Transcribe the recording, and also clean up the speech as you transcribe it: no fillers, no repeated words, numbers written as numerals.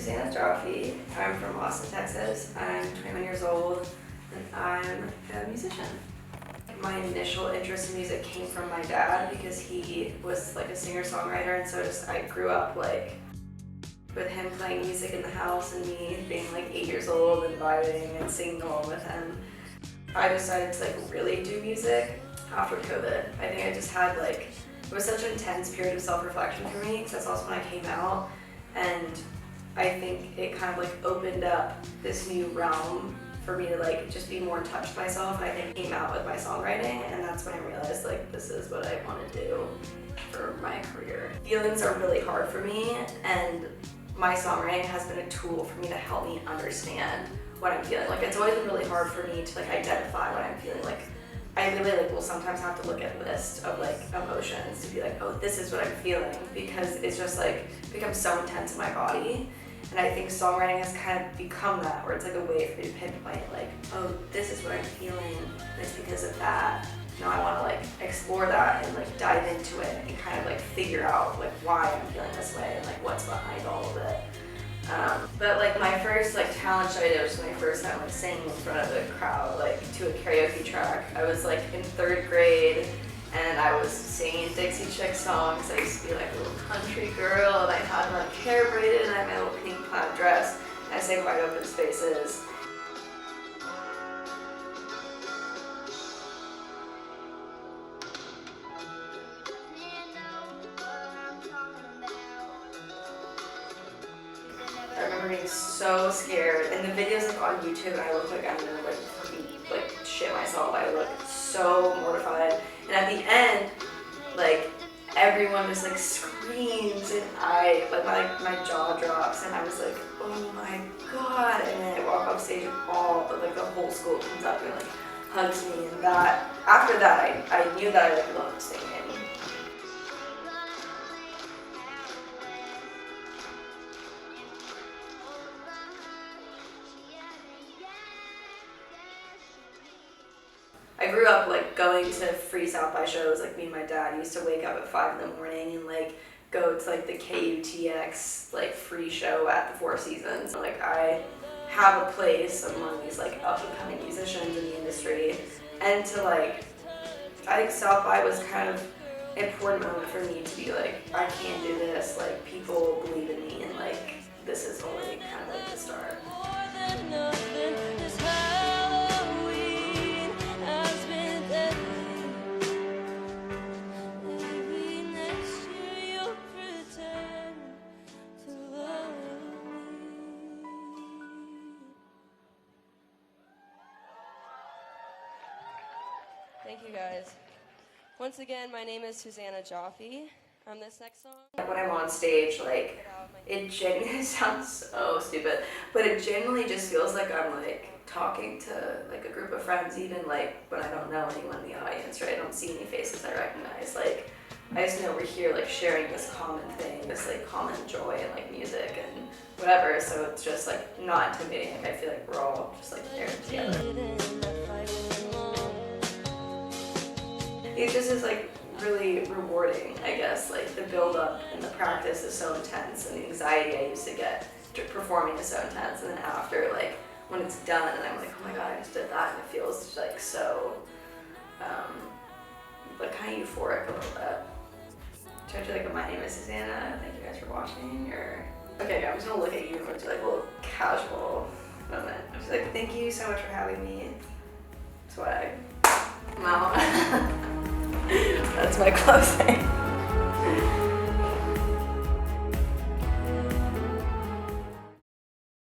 Susannah Joffe. I'm from Austin, Texas. I'm 21 years old and I'm a musician. My initial interest in music came from my dad because he was like a singer-songwriter, and so I grew up like with him playing music in the house and me being like 8 years old and vibing and singing along with him. I decided to like really do music after COVID. I think I just had like, it was such an intense period of self-reflection for me because that's also when I came out, and I think it kind of like opened up this new realm for me to like just be more in touch with myself. And I think I came out with my songwriting, and that's when I realized like this is what I want to do for my career. Feelings are really hard for me, and my songwriting has been a tool for me to help me understand what I'm feeling. Like it's always been really hard for me to like identify what I'm feeling. Like I really like will sometimes have to look at a list of like emotions to be like, oh, this is what I'm feeling, because it's just like becomes so intense in my body. And I think songwriting has kind of become that, where it's like a way for me to pinpoint like, oh, this is what I'm feeling, and it's because of that. Now I want to like explore that and like dive into it and kind of like figure out like why I'm feeling this way and like what's behind all of it. But like my first like talent show I did was my first time like singing in front of a crowd, like to a karaoke track. I was like in 3rd grade and I was singing Dixie Chick songs. I used to be like a little country girl, and I had my hair braided and I had my little pink plaid dress, and I sang Wide Open Spaces. I remember being so scared, and the videos like on YouTube, and I look like I'm gonna like fucking like shit myself. I look so mortified, and at the end, like everyone just like screams, and I like my jaw drops, and I was like, oh my god! And then I walk off stage, and the whole school comes up and like hugs me, and that after that, I knew that I like loved singing. I grew up like going to free South by shows. Like me and my dad used to wake up at 5 in the morning and like go to like the KUTX like free show at the Four Seasons. Like I have a place among these like up and coming musicians in the industry, and to like, I think South by was kind of an important moment for me to be like, I can do this. Like people believe in me, and like this is only kind of like the start. Thank you guys. Once again, my name is Susannah Joffe. This next song. When I'm on stage, like, it genuinely sounds so stupid, but it genuinely just feels like I'm like talking to like a group of friends, even like when I don't know anyone in the audience, right? I don't see any faces I recognize. Like, I just know we're here like sharing this common thing, this like common joy in like music and whatever, so it's just like not intimidating. Like I feel like we're all just like there together. It just is like really rewarding, I guess. Like the build up and the practice is so intense, and the anxiety I used to get performing is so intense, and then after, like when it's done and I'm like, oh my god, I just did that, and it feels like so like kind of euphoric a little bit. Should I do like, my name is Susannah, thank you guys for watching, or okay, I'm just gonna look at you and do like a little casual moment. I'm just like, thank you so much for having me. Swag. I'm out. That's my closing.